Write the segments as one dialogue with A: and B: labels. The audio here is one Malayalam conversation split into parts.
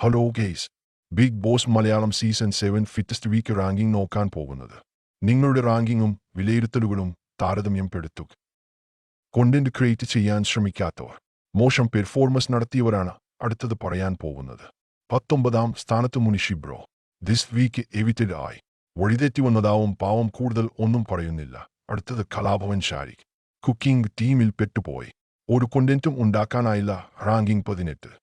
A: Hello guys, Bigg Boss Malayalam season 7 fittest week ranking നോക്കാൻ പോകുന്നത്. നിങ്ങളുടെ റാങ്കിങ്ങും വിലയിരുത്തലുകളും താരതമ്യപ്പെടുത്തുക. കോണ്ടന്റ് ക്രിയേറ്റ് ചെയ്യാൻ ശ്രമിക്കാത്തവർ, മോശം പെർഫോമൻസ് നടത്തിയവരാണ് അടുത്തത് പറയാൻ പോകുന്നത്. 19ാം സ്ഥാനത്ത് മുനിഷി ബ്രോ. ദിസ് വീക്ക് എവിറ്റഡ് ആയി. വഴിതെറ്റി വന്നതാവും പാവം, കൂടുതൽ ഒന്നും പറയുന്നില്ല. അടുത്തത് കലാഭവൻ ഷാരിഖ്. കുക്കിംഗ് ടീമിൽ പെട്ടുപോയി. ഒരു കോണ്ടന്റും ഉണ്ടാക്കാനായില്ല. റാങ്കിംഗ് 18.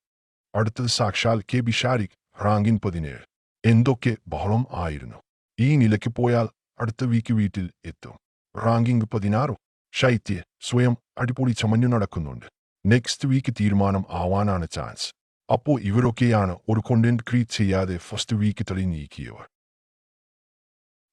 A: അടുത്തത് സാക്ഷാൽ കെ ബി ഷാരിഖ്. റാങ്കിംഗ് 17. എന്തൊക്കെ ബഹളം ആയിരുന്നു. ഈ നിലയ്ക്ക് പോയാൽ അടുത്ത വീക്ക് വീട്ടിൽ എത്തും. റാങ്കിംഗ് 16. ശൈത്യ സ്വയം അടിപൊളി ചമഞ്ഞു നടക്കുന്നുണ്ട്. നെക്സ്റ്റ് വീക്ക് തീരുമാനം ആവാനാണ് ചാൻസ്. അപ്പോ ഇവരൊക്കെയാണ് ഒരു കോണ്ടന്റ് ക്രിയേറ്റ് ചെയ്യാതെ ഫസ്റ്റ് വീക്ക് തള്ളി നീക്കിയവർ.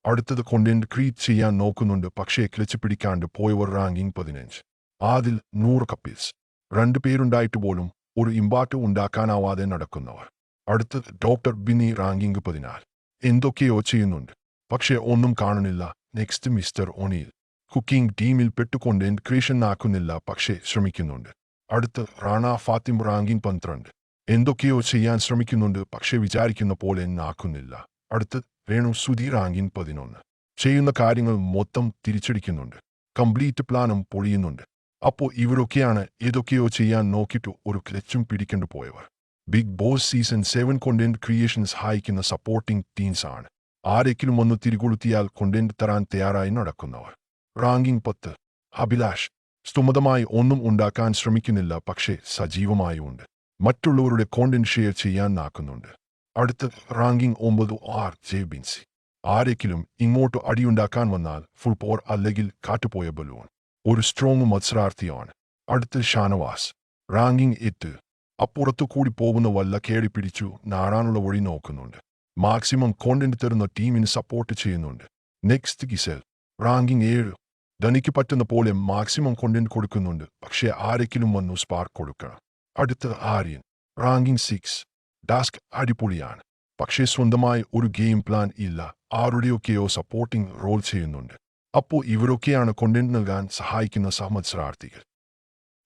A: അടുത്തത് കോണ്ടന്റ് ക്രിയേറ്റ് ചെയ്യാൻ നോക്കുന്നുണ്ട്, പക്ഷേ ക്ലച്ച് പിടിക്കാണ്ട് പോയവർ. റാങ്കിംഗ് 15. അതിൽ 100 കപ്പിൾസ്. 2 പേരുണ്ടായിട്ട് പോലും ഒരു ഇമ്പാക്റ്റ് ഉണ്ടാക്കാനാവാതെ നടക്കുന്നവർ. അടുത്തത് ഡോക്ടർ ബിന്നി. റാങ്കിംഗ് 14. എന്തൊക്കെയോ ചെയ്യുന്നുണ്ട്, പക്ഷേ ഒന്നും കാണുന്നില്ല. Next mister O'Neill. കുക്കിംഗ് ടീമിൽ പെട്ട് കോണ്ടന്റ് ക്രിയേഷൻ ആക്കുന്നില്ല, പക്ഷേ ശ്രമിക്കുന്നുണ്ട്. അടുത്ത് റാണ ഫാത്തിം. റാങ്കിംഗ് 12. എന്തൊക്കെയോ ചെയ്യാൻ ശ്രമിക്കുന്നുണ്ട്, പക്ഷേ വിചാരിക്കുന്ന പോലെ ആക്കുന്നില്ല. അടുത്ത് രേണു സുധി. റാങ്കിംഗ് 11. ചെയ്യുന്ന കാര്യങ്ങൾ മൊത്തം തിരിച്ചടിക്കുന്നുണ്ട്. കംപ്ലീറ്റ് പ്ലാനും പൊളിയുന്നുണ്ട്. അപ്പോൾ ഇവരൊക്കെയാണ് ഏതൊക്കെയോ ചെയ്യാൻ നോക്കിയിട്ട് ഒരു ക്ലച്ചും പിടിക്കേണ്ടു പോയവർ. Bigg Boss season 7 content creation സഹായിക്കുന്ന സപ്പോർട്ടിംഗ് ടീംസ് ആണ്. ആരെങ്കിലും ഒന്ന് തിരികൊളുത്തിയാൽ കോണ്ടന്റ് തരാൻ തയ്യാറായി നടക്കുന്നവർ. റാങ്കിംഗ് 10. അഭിലാഷ്. സ്തുമതമായി ഒന്നും ഉണ്ടാക്കാൻ ശ്രമിക്കുന്നില്ല, പക്ഷേ സജീവമായി ഉണ്ട്. മറ്റുള്ളവരുടെ കോണ്ടന്റ് ഷെയർ ചെയ്യാൻ നാക്കുന്നുണ്ട്. അടുത്ത റാങ്കിംഗ് 9. ജെ ബിൻസി. ആരെങ്കിലും ഇങ്ങോട്ട് അടിയുണ്ടാക്കാൻ വന്നാൽ ഫുൾ പവർ അല്ലെങ്കിൽ കാറ്റുപോയ ബലൂൺ. ഒരു സ്ട്രോങ് മത്സരാർത്ഥിയാണ്. അടുത്ത ഷാനവാസ്. റാങ്കിംഗ് 8. അപ്പുറത്തു കൂടി പോകുന്ന വല്ല കേടി പിടിച്ചു നാടാനുള്ള വഴി നോക്കുന്നുണ്ട്. മാക്സിമം കോണ്ടന്റ് തരുന്ന ടീമിന് സപ്പോർട്ട് ചെയ്യുന്നുണ്ട്. നെക്സ്റ്റ് ഗിസൽ. റാങ്കിംഗ് 7. തനിക്ക് പറ്റുന്ന പോലെ മാക്സിമം കോണ്ടന്റ് കൊടുക്കുന്നുണ്ട്, പക്ഷേ ആരെങ്കിലും വന്നു സ്പാർക്ക് കൊടുക്കണം. അടുത്ത ആര്യൻ. റാങ്കിംഗ് 6. ടാസ്ക് അടിപൊളിയാണ്, പക്ഷേ സ്വന്തമായി ഒരു ഗെയിം പ്ലാൻ ഇല്ല. ആരുടെയൊക്കെയോ സപ്പോർട്ടിംഗ് റോൾ ചെയ്യുന്നുണ്ട്. അപ്പോൾ ഇവരൊക്കെയാണ് കോണ്ടന്റ് നൽകാൻ സഹായിക്കുന്ന സഹമത്സരാർത്ഥികൾ.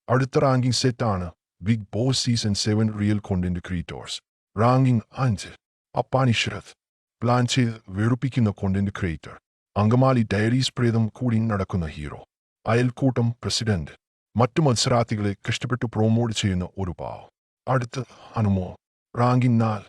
A: അടുത്ത റാങ്കിംഗ് സെറ്റാണ് Bigg Boss season 7 real content creators. Ranking 5. Appani Sarath. Plan ചെയ്ത് വെറുപ്പിക്കുന്ന കോണ്ടന്റ് ക്രിയേറ്റർ. അങ്കമാലി ഡയറീസ് പ്രേതം കൂടി നടക്കുന്ന ഹീറോ. അയൽക്കൂട്ടം പ്രസിഡന്റ്. മറ്റു മത്സരാർത്ഥികളെ കഷ്ടപ്പെട്ടു പ്രൊമോട്ട് ചെയ്യുന്ന ഒരു പാവം. അടുത്ത് അനുമോ. റാങ്കിംഗ് 4.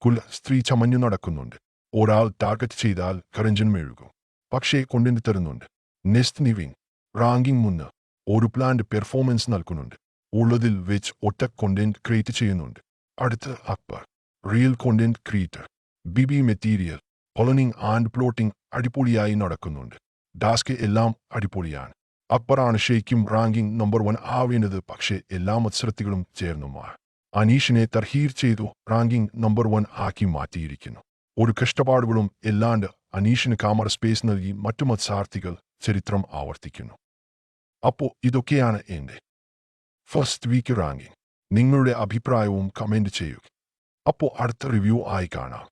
A: കുല സ്ത്രീ ചമഞ്ഞു നടക്കുന്നുണ്ട്. ഒരാൾ ടാർഗറ്റ് ചെയ്താൽ കരഞ്ചൻ മെഴുകും, പക്ഷേ കോണ്ടന്റ് തരുന്നുണ്ട്. നെസ്റ്റ് നിവിൻ. റാങ്കിംഗ് 3. ഒരു പ്ലാന്റ് പെർഫോമൻസ് നൽകുന്നുണ്ട്. ഉള്ളതിൽ വെച്ച് ഒറ്റ കോണ്ടന്റ് ക്രിയേറ്റ് ചെയ്യുന്നുണ്ട്. അടുത്ത് Akbar. Real content creator. BB material. Planning and plotting അടിപൊളിയായി നടക്കുന്നുണ്ട്. ടാസ്ക് എല്ലാം അടിപൊളിയാണ്. അക്ബറാണ് ശരിക്കും റാങ്കിംഗ് നമ്പർ 1 ആവേണ്ടത്, പക്ഷേ എല്ലാ മത്സരാർത്ഥികളും ചേർന്നുമാണ് അനീഷിനെ തർഹീർ ചെയ്തു റാങ്കിംഗ് നമ്പർ 1 ആക്കി മാറ്റിയിരിക്കുന്നു. ഒരു കഷ്ടപ്പാടുകളും ഇല്ലാണ്ട് അനീഷിന് കാമറ സ്പേസ് നൽകി മറ്റു മത്സരാർത്ഥികൾ ചരിത്രം ആവർത്തിക്കുന്നു. അപ്പോൾ ഇതൊക്കെയാണ് എൻ്റെ ഫസ്റ്റ് വീക്ക് റാങ്കിംഗ്. നിങ്ങളുടെ അഭിപ്രായവും കമന്റ് ചെയ്യുക. അപ്പോൾ അടുത്ത റിവ്യൂ ആയി കാണാം.